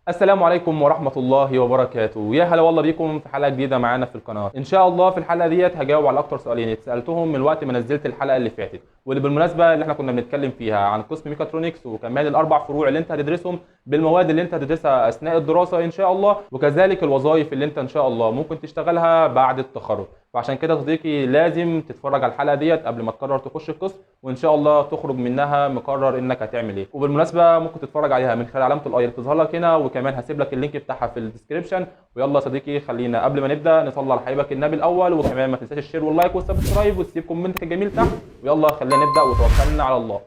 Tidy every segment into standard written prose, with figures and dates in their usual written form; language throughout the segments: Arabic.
السلام عليكم ورحمة الله وبركاته. يا هلا والله بيكم في حلقة جديدة معانا في القناة. إن شاء الله في الحلقة ديت هجاوب على أكتر سؤالين اتسألتهم من وقت ما نزلت الحلقة اللي فاتت، واللي بالمناسبة اللي احنا كنا بنتكلم فيها عن قسم ميكاترونكس وكمان الأربع فروع اللي أنت هتدرسهم بالمواد اللي أنت هتدرسها أثناء الدراسة إن شاء الله، وكذلك الوظائف اللي أنت إن شاء الله ممكن تشتغلها بعد التخرج. فعشان كده صديقي لازم تتفرج على الحلقة ديت قبل ما تقرر تخش القسم، وإن شاء الله تخرج منها مقرر إنك هتعمل إيه. وبالمناسبة ممكن تتفرج عليها من خلال علامة الأي اللي بتظهر لك هنا، وكمان هسيب لك اللينك بتاعها في الديسكربشن. ويلا يا صديقي خلينا قبل ما نبدا نصلي على حبيبك النبي الاول، وكمان ما تنساش الشير واللايك والسبسكرايب وتسيب كومنت جميل تحت. ويلا خلينا نبدا وتوكلنا على الله.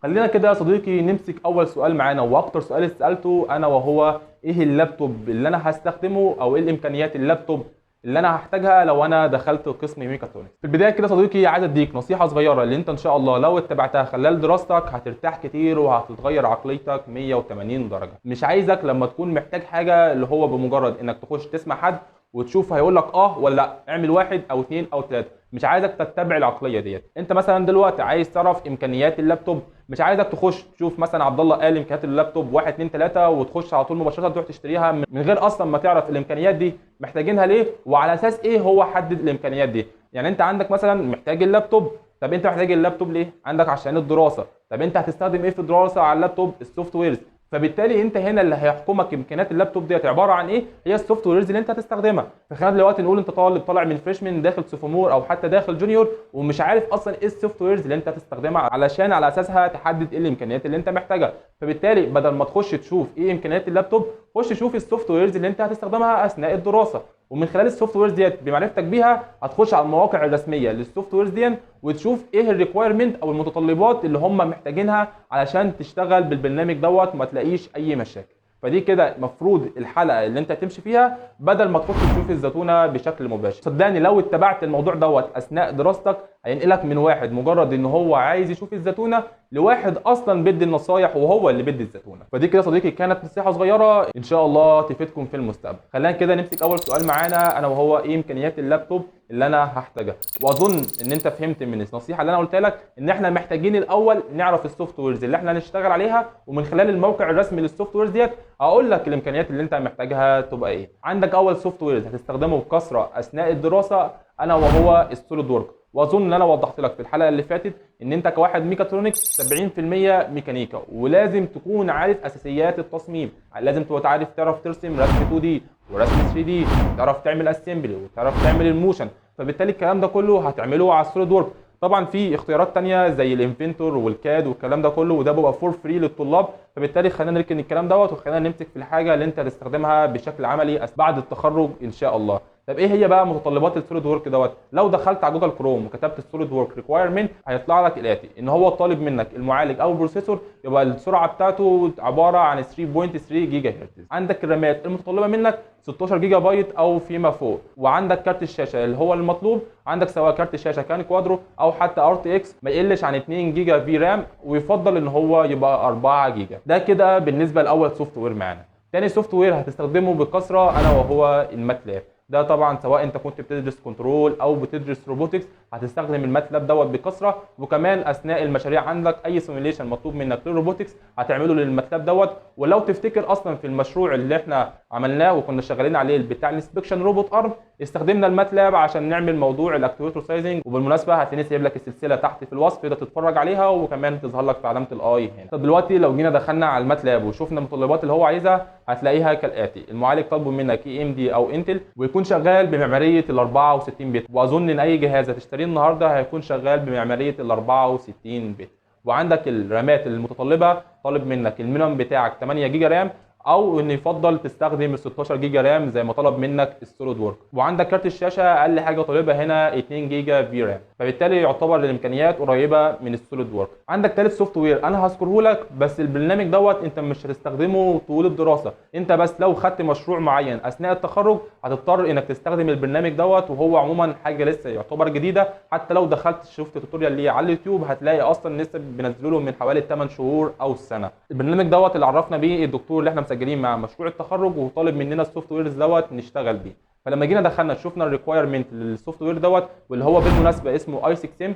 خلينا كده يا صديقي نمسك اول سؤال معانا واكتر سؤال سالته انا، وهو ايه اللابتوب اللي انا هستخدمه او ايه الامكانيات اللابتوب اللي انا هحتاجها لو انا دخلت قسم ميكاترونكس. في البدايه كده صديقي عايز اديك نصيحه صغيره اللي انت ان شاء الله لو اتبعتها خلال دراستك هترتاح كتير وهتتغير عقليتك 180 درجه. مش عايزك لما تكون محتاج حاجه اللي هو بمجرد انك تخش تسمع حد وتشوف هيقول لك اه ولا لا، اعمل واحد او اثنين او ثلاثه. مش عايزك تتبع العقليه ديت. انت مثلا دلوقتي عايز تعرف امكانيات اللابتوب، مش عايزك تخش تشوف مثلا عبد الله قال امكانيات اللابتوب 1 2 3 وتخش على طول مباشره تروح تشتريها من غير اصلا ما تعرف الامكانيات دي محتاجينها ليه وعلى اساس ايه هو حدد الامكانيات دي. يعني انت عندك مثلا محتاج اللابتوب، طب انت محتاج اللابتوب ليه؟ عندك عشان الدراسه. طب انت هتستخدم ايه في الدراسه على اللابتوب؟ السوفت ويرز. فبالتالي انت هنا اللي هيحكمك امكانيات اللابتوب ديت عباره عن ايه؟ هي السوفت ويرز اللي انت هتستخدمها. فخلينا دلوقتي نقول انت طالب طالع من فريشمان داخل سوفومور او حتى داخل جونيور ومش عارف اصلا ايه السوفت ويرز اللي انت هتستخدمها علشان على اساسها تحدد ايه الامكانيات اللي انت محتاجها. فبالتالي بدل ما تخش تشوف ايه امكانيات اللابتوب، خش شوف السوفت ويرز اللي انت هتستخدمها اثناء الدراسه. ومن خلال السوفت ويرز ديت بمعرفتك بيها هتخش على المواقع الرسميه للسوفت ويرز دي وتشوف ايه الريكويرمنت او المتطلبات اللي هم محتاجينها علشان تشتغل بالبرنامج دوت وما تلاقيش اي مشاكل. فدي كده المفروض الحلقه اللي انت تمشي فيها بدل ما تخش تشوف الزتونه بشكل مباشر. صدقني لو اتبعت الموضوع دوت اثناء دراستك هينقلك من واحد مجرد ان هو عايز يشوف الزتونه لواحد اصلا بيدي النصايح وهو اللي بيدي الزتونه. فدي كده صديقي كانت نصيحه صغيره ان شاء الله تفيدكم في المستقبل. خلينا كده نمسك اول سؤال معانا انا، وهو ايه امكانيات اللابتوب اللي انا هحتاجها. واظن ان انت فهمت من النصيحه اللي انا قلت لك ان احنا محتاجين الاول نعرف السوفت ويرز اللي احنا هنشتغل عليها، ومن خلال الموقع الرسمي للسوفت ويرز ديت هقول لك الامكانيات اللي انت محتاجها تبقى ايه. عندك اول سوفت ويرز هتستخدمه بكثره اثناء الدراسه انا وهو السوليد وورك. واظن ان انا وضحت لك في الحلقه اللي فاتت ان انت كواحد ميكاترونكس 70% ميكانيكا، ولازم تكون عارف اساسيات التصميم. لازم تبقى تعرف ترسم رسم 2 دي ورسم 3 دي، تعرف تعمل اسمبلي وتعرف تعمل الموشن. فبالتالي الكلام ده كله هتعمله على السوليد وورك. طبعا في اختيارات تانية زي الانفنتور والكاد والكلام ده كله، وده بيبقى فور فري للطلاب. فبالتالي خلينا نركن الكلام دوت وخلينا نمسك في الحاجه اللي انت هتستخدمها بشكل عملي بعد التخرج ان شاء الله. طب ايه هي بقى متطلبات السوليد وورك دوت؟ لو دخلت على جوجل كروم وكتبت السوليد وورك ريكوايرمنت هيطلع لك الاتي، ان هو طالب منك المعالج او البروسيسور يبقى السرعه بتاعته عباره عن 3.3 جيجا هرتز. عندك الرامات المتطلبه منك 16 جيجا بايت او فيما فوق. وعندك كارت الشاشه اللي هو المطلوب، عندك سواء كارت الشاشه كان كوادرو او حتى ار تي اكس ما يقلش عن 2 جيجا في رام، ويفضل ان هو يبقى 4 جيجا. ده كده بالنسبه لاول سوفت وير معانا. تاني سوفت وير هتستخدمه بكثره انا وهو الماتلاب. ده طبعا سواء انت كنت بتدرس كنترول او بتدرس روبوتكس هتستخدم الماتلاب دوت بكثره. وكمان اثناء المشاريع عندك اي سيميوليشن مطلوب منك للروبوتكس هتعمله للماتلاب دوت. ولو تفتكر اصلا في المشروع اللي احنا عملناه وكنا شغالين عليه بتاع الانسبكشن روبوت ارم استخدمنا الماتلاب عشان نعمل موضوع الاكتويتر سايزنج. وبالمناسبه هتلاقيني سايب لك السلسله تحت في الوصف تقدر تتفرج عليها وكمان تظهر لك في علامه الاي هنا. طب دلوقتي لو جينا دخلنا على الماتلاب وشفنا المتطلبات اللي هو عايزها هتلاقيها كالاتي. المعالج طالبه منك اي ام دي او انتل ويكون شغال بمعماريه ال 64 بت، واظن ان اي جهاز هتشتريه النهارده هيكون شغال بمعماريه ال 64 بت. وعندك الرامات المتطلبه طالب منك المينيمم بتاعك 8 جيجا رام، او ان يفضل تستخدم ال 16 جيجا رام زي ما طلب منك السوليد وورك. وعندك كارت الشاشه اقل حاجه طالبها هنا 2 جيجا في رام، فبالتالي يعتبر الامكانيات قريبه من السوليد وورك. عندك ثالث سوفت وير انا هذكره لك، بس البرنامج دوت انت مش هتستخدمه طول الدراسه. انت بس لو خدت مشروع معين اثناء التخرج هتضطر انك تستخدم البرنامج دوت، وهو عموما حاجه لسه يعتبر جديده. حتى لو دخلت شفت توتوريال ليه على اليوتيوب هتلاقي اصلا لسه بينزلوا له من حوالي 8 شهور او سنه. البرنامج دوت اللي عرفنا بيه الدكتور اللي احنا مسجلين مع مشروع التخرج وطالب مننا السوفت ويرز دوت نشتغل بيه. فلما جينا دخلنا شفنا الريكوايرمنت للسوفت وير دوت، واللي هو بالمناسبه اسمه اي 6 ام،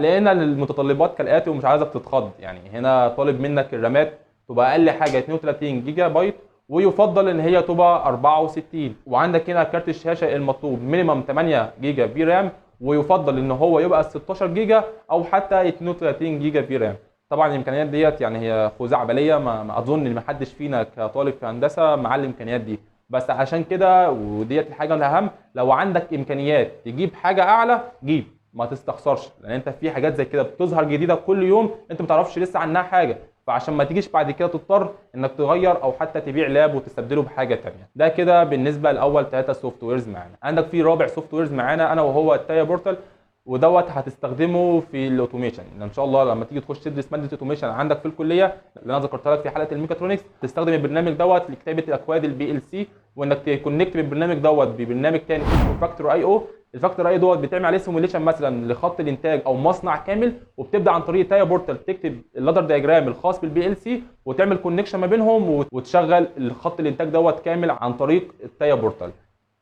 لقينا المتطلبات كالاتي ومش عايزك تتخض. يعني هنا طالب منك الرامات تبقى اقل حاجه 32 جيجا بايت، ويفضل ان هي تبقى 64. وعندك هنا كارت الشاشه المطلوب مينيمم 8 جيجا في رام، ويفضل ان هو يبقى 16 جيجا او حتى 32 جيجا في رام. طبعا الامكانيات ديت يعني هي خزعبليه، ما اظن ان ما حدش فينا كطالب في هندسه مع الامكانيات دي. بس عشان كده وديت الحاجه الاهم، لو عندك امكانيات تجيب حاجه اعلى جيب، ما تستخسرش، لان انت في حاجات زي كده بتظهر جديده كل يوم انت ما تعرفش لسه عنها حاجه، فعشان ما تيجيش بعد كده تضطر انك تغير او حتى تبيع لاب وتستبدله بحاجه ثانيه. ده كده بالنسبه لاول 3 سوفت ويرز معانا. عندك في رابع سوفت ويرز معانا انا وهو التايا بورتال، ودوت هتستخدمه في الاوتوميشن. ان شاء الله لما تيجي تخش تدرس ماده اوتوميشن عندك في الكليه اللي انا ذكرتها لك في حلقه الميكاترونكس، تستخدم البرنامج دوت لكتابه الاكواد البي ال سي، وانك تكونكت بالبرنامج دوت ببرنامج ثاني اسمه فاكتور اي او. الفاكتور اي دوت بتعمل عليه سيموليشن مثلا لخط الانتاج او مصنع كامل، وبتبدا عن طريق تايا بورتال تكتب اللادر دياجرام الخاص بالبي ال سي وتعمل كونكشن ما بينهم وتشغل الخط الانتاج دوت كامل عن طريق التايا بورتال.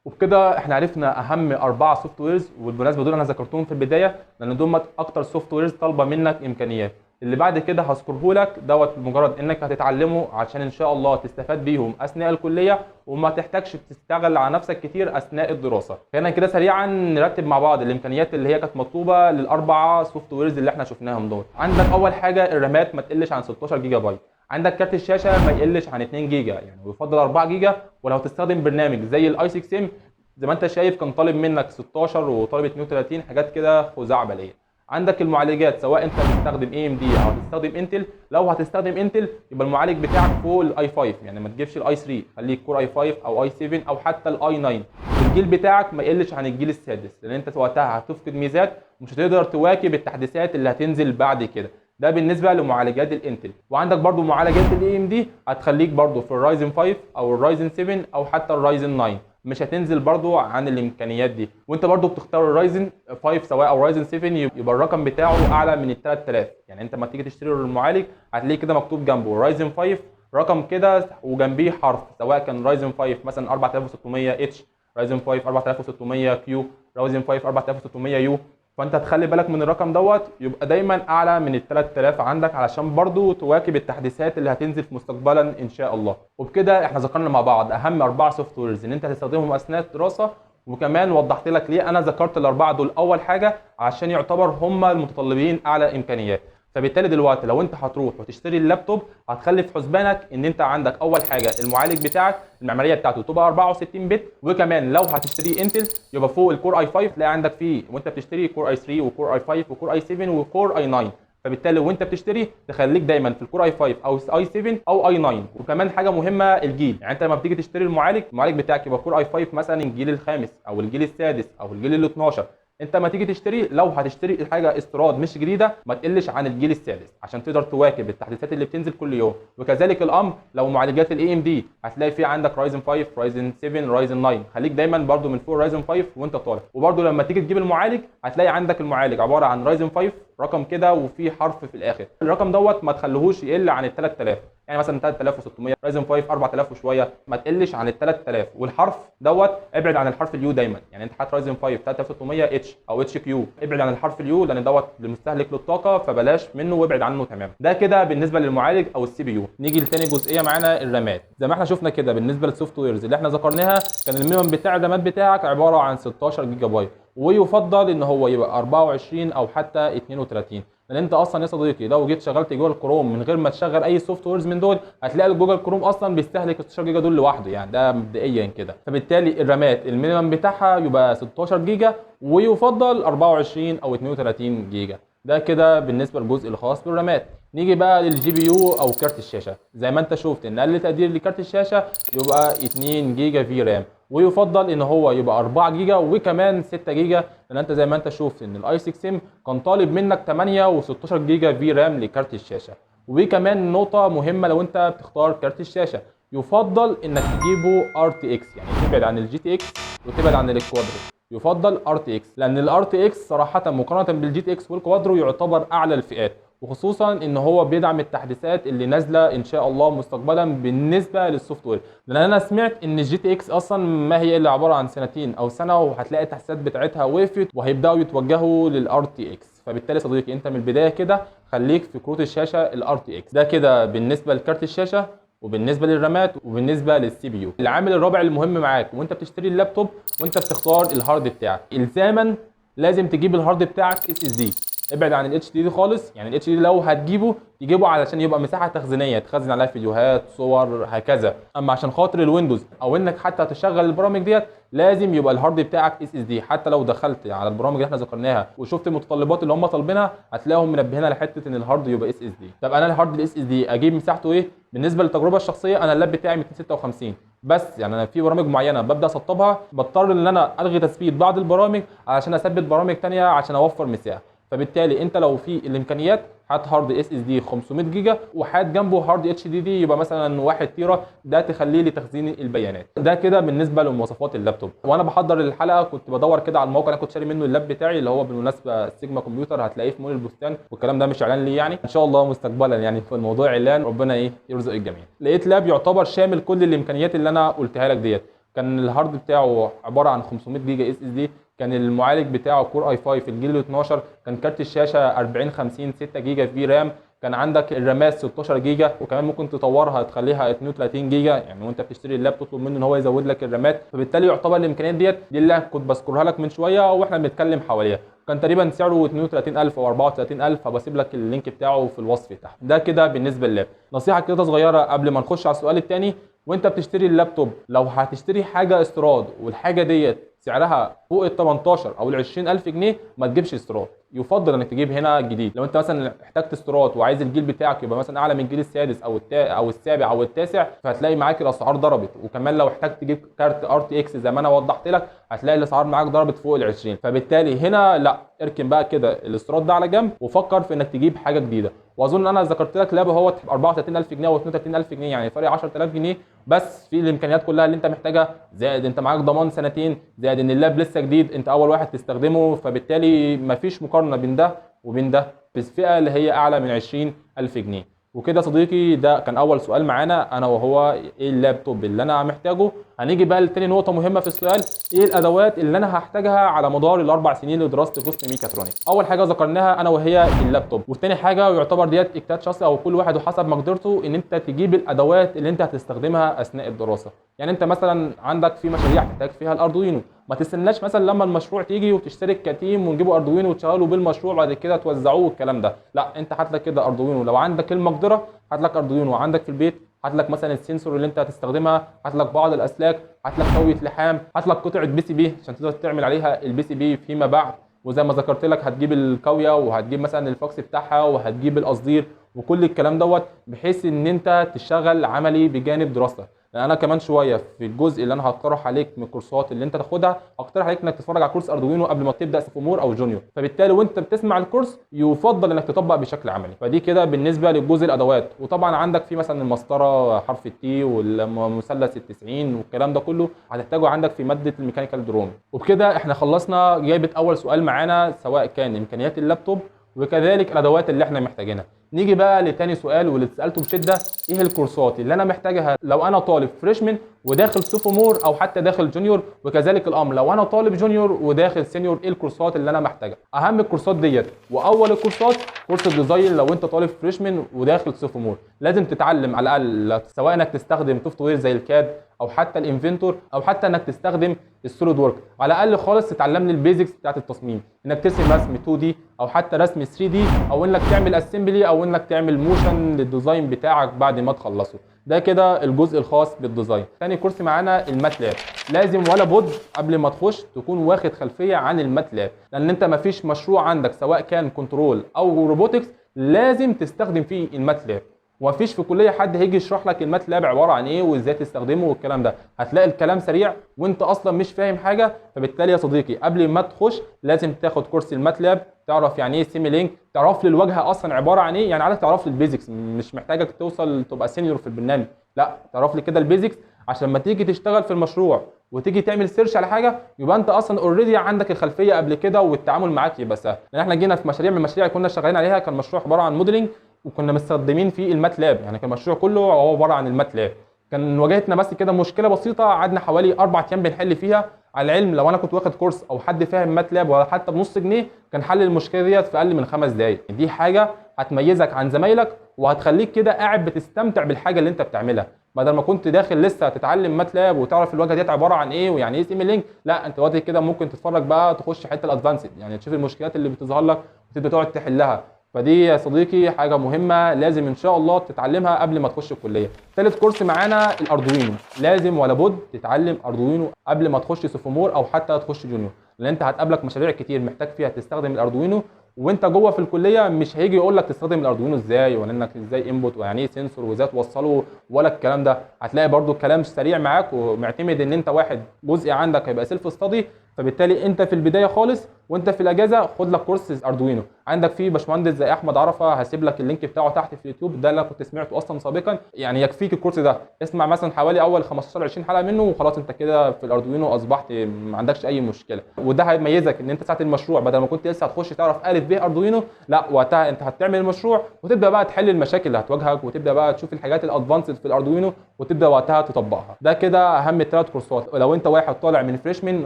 وبكده احنا عرفنا اهم 4 سوفت ويرز، وبالمناسبه دول انا ذكرتهم في البدايه لان دول اكتر سوفت ويرز طالبه منك امكانيات. اللي بعد كده هذكره لك دوت مجرد انك هتتعلمه عشان ان شاء الله تستفاد بيهم اثناء الكليه وما تحتاجش تشتغل على نفسك كتير اثناء الدراسه. خلينا كده سريعا نرتب مع بعض الامكانيات اللي هي كانت مطلوبه للاربعه سوفت ويرز اللي احنا شفناهم دول. عندك اول حاجه الرامات ما تقلش عن 16 جيجا بايت. عندك كارت الشاشه ما يقلش عن 2 جيجا، يعني ويفضل 4 جيجا، ولو هتستخدم برنامج زي الاي 6 ام زي ما انت شايف كان طالب منك 16 وطالب 32، حاجات كده خزعبليه. عندك المعالجات سواء انت بتستخدم اي ام دي او هتستخدم انتل، لو هتستخدم انتل يبقى المعالج بتاعك فوق الاي 5، يعني ما تجيبش الاي 3، خليك كور اي 5 او اي 7 او حتى الاي 9. الجيل بتاعك ما يقلش عن الجيل السادس، لان انت وقتها هتفقد ميزات ومش هتقدر تواكب التحديثات اللي هتنزل بعد كده. ده بالنسبه لمعالجات الانتل. وعندك برضو معالجات الاي ام دي هتخليك برضو في الرايزن 5 او الرايزن 7 او حتى الرايزن 9، مش هتنزل برضو عن الامكانيات دي. وانت برضو بتختار الرايزن 5 سواء او رايزن 7 يبقى الرقم بتاعه اعلى من ال 3000. يعني انت لما تيجي تشتري المعالج هتلاقيه كده مكتوب جنبه رايزن 5 رقم كده وجنبيه حرف، سواء كان رايزن 5 مثلا 4600 اتش، رايزن 5 4600 كيو، رايزن 5 4600 يو. فانت تخلي بالك من الرقم دوت يبقى دايما اعلى من ال 3000 عندك، علشان برضو تواكب التحديثات اللي هتنزل في مستقبلا ان شاء الله. وبكده احنا ذكرنا مع بعض اهم 4 سوفت ويرز ان انت هتستخدمهم اثناء الدراسه، وكمان وضحت لك ليه انا ذكرت الاربعه دول. اول حاجه عشان يعتبر هم المتطلبين اعلى امكانيات، فبالتالي دلوقتي لو انت هتروح وتشتري اللابتوب هتخلي في حسبانك ان انت عندك اول حاجه المعالج بتاعك المعماريه بتاعته تبقى 64 بت، وكمان لو هتشتري انتل يبقى فوق الكور اي 5 تلاقي عندك فيه وانت بتشتري كور اي 3 وكور اي 5 وكور اي 7 وكور اي 9. فبالتالي وانت بتشتري تخليك دايما في الكور اي 5 او اي 7 او اي 9. وكمان حاجه مهمه الجيل، يعني انت لما بتيجي تشتري المعالج بتاعك يبقى كور اي 5 مثلا الجيل الخامس او الجيل السادس او الجيل ال 12. انت ما تيجي تشتري لو هتشتري حاجه استيراد مش جديده ما تقلش عن الجيل السادس عشان تقدر تواكب التحديثات اللي بتنزل كل يوم. وكذلك الامر لو معالجات الاي ام دي هتلاقي في عندك رايزن 5 رايزن 7 رايزن 9، خليك دايما برده من فوق رايزن 5 وانت طالع. وبرده لما تيجي تجيب المعالج هتلاقي عندك المعالج عباره عن رايزن 5 رقم كده وفي حرف في الاخر، الرقم دوت ما تخليهوش يقل عن ال 3000، يعني مثلا 3600 رايزن 5 4000 وشويه، ما تقلش عن ال 3000. والحرف دوت ابعد عن الحرف اليو دايما، يعني انت حاطط رايزن 5 3600 اتش او اتش كيو، ابعد عن الحرف اليو لان دوت المستهلك للطاقه فبلاش منه وابعد عنه تماما. ده كده بالنسبه للمعالج او السي بي يو. نيجي لتاني جزئيه معانا الرامات. زي ما احنا شفنا كده بالنسبه للسوفت ويرز اللي احنا ذكرناها كان المينيمم بتاع الرامات بتاعك عباره عن 16 جيجا بايت، ويفضل ان هو يبقى 24 او حتى 32، لان انت اصلا يا صديقي لو جيت شغلت جوجل كروم من غير ما تشغل اي سوفت ويرز من دول هتلاقي الجوجل كروم اصلا بيستهلك 16 جيجا دول لوحده، يعني ده مبدئيا كده. فبالتالي الرامات المينيمم بتاعها يبقى 16 جيجا ويفضل 24 او 32 جيجا. ده كده بالنسبه للجزء الخاص بالرامات. نيجي بقى للجي بي يو او كارت الشاشه. زي ما انت شفت ان اقل تقدير لكارت الشاشه يبقى 2 جيجا في رام، ويفضل ان هو يبقى 4 جيجا وكمان 6 جيجا، لان انت زي ما انت شفت ان الاي 6 ام كان طالب منك 8 و16 جيجا في رام لكارت الشاشه. وكمان نقطه مهمه لو انت بتختار كارت الشاشه يفضل انك تجيبه ار تي اكس، يعني تبعد عن الجي تي اكس وتبعد عن الكوادرو، يفضل ار تي اكس، لان الار تي اكس صراحه مقارنه بالجي تي اكس والكوادرو يعتبر اعلى الفئات، وخصوصا ان هو بيدعم التحديثات اللي نازله ان شاء الله مستقبلا بالنسبه للسوفت وير. لان انا سمعت ان الجي تي اكس اصلا ما هي الا عباره عن سنتين او سنه وهتلاقي التحديثات بتاعتها وقفت وهيبداوا يتوجهوا للار تي اكس. فبالتالي صديقي انت من البدايه كده خليك في كروت الشاشه الار تي اكس. ده كده بالنسبه لكارت الشاشه وبالنسبه للرامات وبالنسبه للسي بي يو. العامل الرابع المهم معاك وانت بتشتري اللابتوب وانت بتختار الهارد بتاعك، الزاما لازم تجيب الهارد بتاعك اس اس دي. ابعد عن الاتش دي خالص. يعني الاتش دي لو هتجيبه تجيبه علشان يبقى مساحه تخزينيه تخزن عليها فيديوهات صور هكذا. اما عشان خاطر الويندوز او انك حتى تشغل البرامج ديت لازم يبقى الهارد بتاعك اس اس دي. حتى لو دخلت على البرامج اللي احنا ذكرناها وشفت المتطلبات اللي هم طالبينها هتلاقيهم منبهينها لحته ان الهارد يبقى اس اس دي. طب انا الهارد الاس اس دي اجيب مساحته ايه؟ بالنسبه للتجربه الشخصيه انا اللاب بتاعي 256 بس. يعني انا في برامج معينه ببدا اسطبها بضطر ان انا الغي تثبيت بعض البرامج علشان اثبت برامج ثانيه عشان اوفر مساحه. فبالتالي انت لو في الامكانيات هات هارد اس اس دي 500 جيجا وهات جنبه هارد اتش دي دي يبقى مثلا 1 تيرا، ده تخليه لتخزين البيانات. ده كده بالنسبه لمواصفات اللابتوب. وانا بحضر الحلقه كنت بدور كده على الموقع اللي انا كنت شاري منه اللاب بتاعي اللي هو بالمناسبه سيجما كمبيوتر، هتلاقيه في مول البستان، والكلام ده مش اعلان ليه يعني، ان شاء الله مستقبلا يعني في الموضوع اعلان، ربنا يرزق الجميع. لقيت لاب يعتبر شامل كل الامكانيات اللي انا قلتها لك ديت. كان الهارد بتاعه عباره عن 500 جيجا اس اس دي، كان المعالج بتاعه كور اي 5 الجيل 12، كان كارت الشاشه 40 50 6 جيجا في رام، كان عندك الرامات 16 جيجا وكمان ممكن تطورها تخليها 32 جيجا. يعني وانت بتشتري اللاب تطلب منه ان هو يزود لك الرامات. فبالتالي يعتبر الامكانيات ديت دي اللي كنت بذكرها لك من شويه واحنا بنتكلم حواليها. كان تقريبا سعره 32000 او 34000، هبسيب لك اللينك بتاعه في الوصف تحت. ده كده بالنسبه لللاب. نصيحه كده صغيره قبل ما نخش على السؤال الثاني، وانت بتشتري اللابتوب لو هتشتري حاجه استيراد والحاجه ديت سعرها فوق ال 18 او ال 20000 جنيه ما تجيبش استيراد. يفضل انك تجيب هنا جديد. لو انت مثلا احتجت استيراد وعايز الجيل بتاعك يبقى مثلا اعلى من الجيل السادس او السابع او التاسع، فهتلاقي معاك الاسعار ضربت. وكمان لو احتجت تجيب كارت ار تي اكس زي ما انا وضحت لك هتلاقي الاسعار معاك ضربت فوق ال 20. فبالتالي هنا لا، اركن بقى كده الاستيراد ده على جنب وفكر في انك تجيب حاجه جديده. واظن انا ذكرت لك لاب اهو 34000 جنيه او 32000 جنيه، يعني فرق 10000 جنيه بس في الامكانيات كلها اللي انت محتاجها، زائد انت معاك ضمان سنتين، زائد ان اللاب لسه جديد انت اول واحد تستخدمه. فبالتالي مفيش مقارنه بين ده وبين ده في الفئه اللي هي اعلى من 20000 جنيه. وكده صديقي ده كان اول سؤال معانا انا وهو ايه اللابتوب اللي انا محتاجه. هنيجي بقى لتاني نقطه مهمه في السؤال، ايه الادوات اللي انا هحتاجها على مدار الاربع سنين لدراسه قسم ميكاترونكس. اول حاجه ذكرناها انا وهي اللابتوب، والتاني حاجه يعتبر ديت اجتهاد شخصي او كل واحد وحسب مقدرته ان انت تجيب الادوات اللي انت هتستخدمها اثناء الدراسه. يعني انت مثلا عندك في مشاريع تحتاج فيها الاردوينو، ما تستناش مثلا لما المشروع تيجي وتشترك كتيم ونجيبوا اردوينو وتشغلوا بالمشروع بعد كده توزعوه والكلام ده. لا، انت هات لك كده اردوينو لو عندك المقدره، هات لك اردوينو عندك في البيت، هات لك مثلا السنسور اللي انت هتستخدمها، هات لك بعض الاسلاك، هات لك كاويه لحام، هات لك قطعه بي سي بي عشان تقدر تعمل عليها البي سي بي فيما بعد. وزي ما ذكرت لك هتجيب الكاويه وهتجيب مثلا الفاكس بتاعها وهتجيب القصدير وكل الكلام دوت بحيث ان انت تشتغل عملي بجانب دراستك. لان انا كمان شويه في الجزء اللي انا هقترح عليك من الكورسات اللي انت تاخدها هقترح عليك انك تتفرج على كورس اردوينو قبل ما تبدا سوفومور او جونيور. فبالتالي وانت بتسمع الكورس يفضل انك تطبق بشكل عملي. فدي كده بالنسبه للجزء الادوات. وطبعا عندك في مثلا المسطره حرف التي والمثلث ال90 والكلام ده كله هتحتاجه عندك في ماده الميكانيكال درون. وبكده احنا خلصنا جايبه اول سؤال معانا سواء كان امكانيات اللابتوب وكذلك الادوات اللي احنا محتاجينها. نيجي بقى لتاني سؤال واللي اتسالته بشده، ايه الكورسات اللي انا محتاجها لو انا طالب فريشمان وداخل سوفومور او حتى داخل جونيور، وكذلك الامر لو انا طالب جونيور وداخل سينيور، ايه الكورسات اللي انا محتاجها. اهم الكورسات ديت واول الكورسات كورس الديزاين. لو انت طالب فريشمان وداخل سوفومور لازم تتعلم على الاقل سواء انك تستخدم سوفت وير زي الكاد او حتى الانفنتور او حتى انك تستخدم السوليد ورك. على الاقل خالص تتعلم لي البيزكس بتاعت التصميم، انك ترسم رسم 2 دي او حتى رسم 3 دي او انك تعمل اسمبلي او انك تعمل موشن للديزاين بتاعك بعد ما تخلصه. ده كده الجزء الخاص بالديزاين. تاني كورس معانا الماتلاب. لازم ولا بد قبل ما تخش تكون واخد خلفيه عن الماتلاب، لان انت مفيش مشروع عندك سواء كان كنترول او روبوتكس لازم تستخدم فيه الماتلاب. ومفيش في كليه حد هيجي يشرح لك الماتلاب عباره عن ايه وازاي تستخدمه والكلام ده. هتلاقي الكلام سريع وانت اصلا مش فاهم حاجه. فبالتالي يا صديقي قبل ما تخش لازم تاخد كورس الماتلاب، تعرف يعني ايه سيمي لينك، تعرف لي الواجهه اصلا عباره عن ايه. يعني عايزك تعرف لي البيزكس، مش محتاجك توصل تبقى سينيور في البرنامج، لا تعرف لي كده البيزكس عشان لما تيجي تشتغل في المشروع وتيجي تعمل سيرش على حاجه يبقى انت اصلا اوريدي عندك الخلفيه قبل كده والتعامل معاك يبقى سهل. لان احنا جينا في مشاريع من المشاريع اللي كنا شغالين عليها كان مشروع عباره عن موديلنج وكنا مستخدمين فيه الماتلاب، يعني كان المشروع كله هو عباره عن الماتلاب. كان واجهتنا بس كده مشكله بسيطه قعدنا حوالي 4 ايام بنحل فيها. على العلم لو انا كنت واخد كورس او حد فاهم ماتلاب ولا حتى بنص جنيه كان حل المشكله ديت في اقل من 5 دقائق. دي حاجه هتميزك عن زمايلك وهتخليك كده قاعد بتستمتع بالحاجه اللي انت بتعملها، بدل ما كنت داخل لسه تتعلم ماتلاب وتعرف الواجهه ديت عباره عن ايه ويعني ايه سي لينك. لا انت دلوقتي كده ممكن تتفرج بقى تخش حته الادفانسد، يعني تشوف المشكلات اللي بتظهر لك وتبدا تقعد تحلها. فدي يا صديقي حاجه مهمه لازم ان شاء الله تتعلمها قبل ما تخش الكليه. ثالث كورس معانا الاردوينو، لازم ولا بد تتعلم اردوينو قبل ما تخش سوفومور او حتى تخش جونيور، لان انت هتقابلك مشاريع كتير محتاج فيها تستخدم الاردوينو وانت جوه في الكليه مش هيجي يقول لك تستخدم الاردوينو ازاي ولا انك ازاي انبوت ويعني ايه سنسور وازاي توصله ولا الكلام ده. هتلاقي برده الكلام سريع معاك ومعتمد ان انت واحد جزء عندك هيبقى سيلف ستادي، فبالتالي انت في البدايه خالص وانت في الاجازه خد لك كورس اردوينو. عندك في باشمهندس زي احمد عرفه هسيب لك اللينك بتاعه تحت في اليوتيوب، ده اللي انا كنت سمعته اصلا سابقا، يعني يكفيك الكورس ده اسمع مثلا حوالي اول 15 20 حلقه منه وخلاص انت كده في الاردوينو اصبحت ما عندكش اي مشكله. وده هيميزك ان انت ساعه المشروع بدل ما كنت لسه هتخش تعرف الف ب اردوينو، لا وقتها انت هتعمل المشروع وتبدا بقى تحل المشاكل اللي هتواجهك وتبدا بقى تشوف الحاجات الادفانسد في الاردوينو وتبدا وقتها تطبقها. ده كده اهم ال3 كورسات لو انت واحد طالع من فريشمان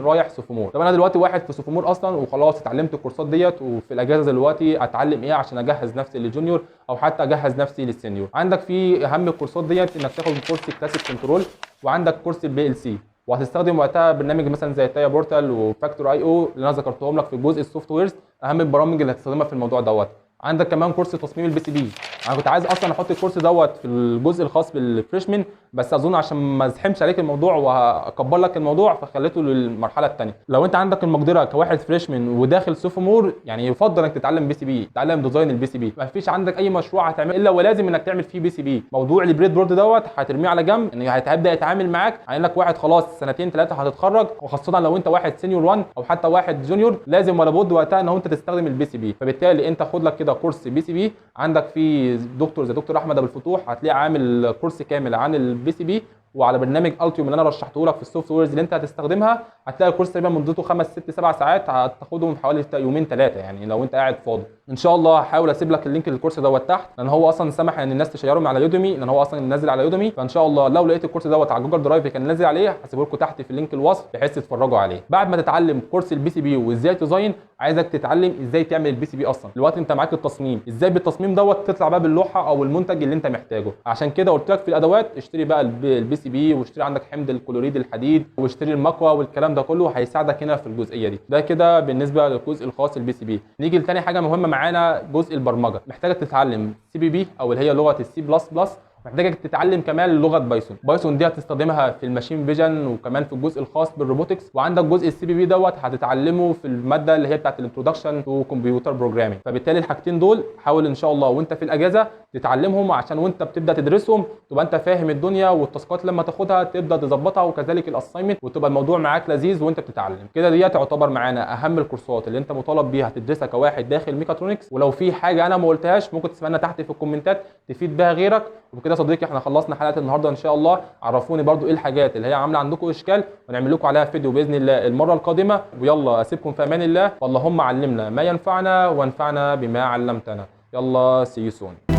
رايح سوفومور. طب انا دلوقتي واحد في سوفومور اصلا وخلاص اتعلمت الكورسات ديت وفي الاجازه دلوقتي اتعلم ايه عشان اجهز نفسي للجونيور او حتى اجهز نفسي للسينيور. عندك في اهم الكورسات ديت انك تاخد كورس كلاسيك كنترول وعندك كورس البي ال سي، وهتستخدم وقتها برنامج مثلا زي تايا بورتال وفاكتور اي او اللي انا ذكرتهم لك في جزء السوفت ويرز، اهم البرامج اللي هتستخدمها في الموضوع دوت. عندك كمان كورس تصميم البي سي بي، انا كنت عايز اصلا احط الكورس دوت في الجزء الخاص بالفريشمان بس اظن عشان ما ازحمش عليك الموضوع واكبر لك الموضوع فخليته للمرحله الثانيه. لو انت عندك المقدره كواحد فريشمان وداخل سوفومور يعني يفضل انك تتعلم بي سي بي، تتعلم ديزاين البي سي بي، ما فيش عندك اي مشروع هتعمل الا ولازم انك تعمل فيه بي سي بي. موضوع البريد بورد دوت هترميه على جنب، ان هيبدا يتعامل معاك على انك واحد خلاص سنتين 3 هتتخرج، وخاصه لو انت واحد سينيور 1 او حتى واحد جونيور لازم ولا بد وقتها ان انت تستخدم البي سي بي. فبالتالي انت خد لك كده كورس بي سي بي. عندك في دكتور زي دكتور احمد ابو الفتوح هتلاقيه عامل كورس كامل عن البي سي بي، وعلى برنامج التيوم اللي انا رشحته لك في السوفت ويرز اللي انت هتستخدمها هتلاقي الكورس تقريبا مدته 5 6 7 ساعات هتاخدهم حوالي يومين 3 يعني لو انت قاعد فاضي. ان شاء الله هحاول اسيب لك اللينك للكورس دوت تحت لان هو اصلا سمح ان الناس تشيره من على يوديمي لان هو اصلا نازل على يوديمي، فان شاء الله لو لقيت الكورس دوت على جوجل درايف كان نازل عليه هسيبه لكم تحت في اللينك الوصف بحيث تتفرجوا عليه. بعد ما تتعلم كورس البي سي بي وازاي تديزاين عايزك تتعلم ازاي تعمل البي سي بي اصلا. دلوقتي انت معاك التصميم، ازاي بالتصميم دوت تطلع بقى باللوحه او المنتج اللي انت محتاجه. عشان كده قلت لك في الادوات اشتري بقى البي سي بي واشتري عندك حمض الكلوريد الحديد واشتري المكوى والكلام ده كله هيساعدك هنا في الجزئيه دي. ده كده بالنسبه للجزء الخاص البي سي بي. نيجي لتاني حاجه مهمه معانا جزء البرمجه، محتاجك تتعلم سي بي بي او اللي هي لغه السي بلس بلس، محتاجك تتعلم كمان لغه بايثون. بايثون دي هتستخدمها في الماشين فيجن وكمان في الجزء الخاص بالروبوتكس. وعندك جزء السي بي بي دوت هتتعلمه في الماده اللي هي بتاعه الانترودكشن تو كمبيوتر بروجرامينج. فبالتالي الحاجتين دول حاول ان شاء الله وانت في الاجازه تتعلمهم عشان وانت بتبدا تدرسهم تبقى انت فاهم الدنيا والتاسكات لما تاخدها تبدا تظبطها وكذلك الاساينمنت وتبقى الموضوع معاك لذيذ وانت بتتعلم. كده دي تعتبر معانا اهم الكورسات اللي انت مطالب بيها تدرسها كواحد داخل ميكاترونكس. ولو في حاجه انا ما قلتهاش ممكن تسمعنا تحت في الكومنتات تفيد بها غيرك. وبكده يا صديقي احنا خلصنا حلقه النهارده ان شاء الله. عرفوني برضو ايه الحاجات اللي هي عامله عندكم اشكال ونعمل لكم عليها فيديو باذن الله المره القادمه. ويلا اسيبكم في امان الله، واللهم علمنا ما ينفعنا وانفعنا بما علمتنا. يلا سي يو سون.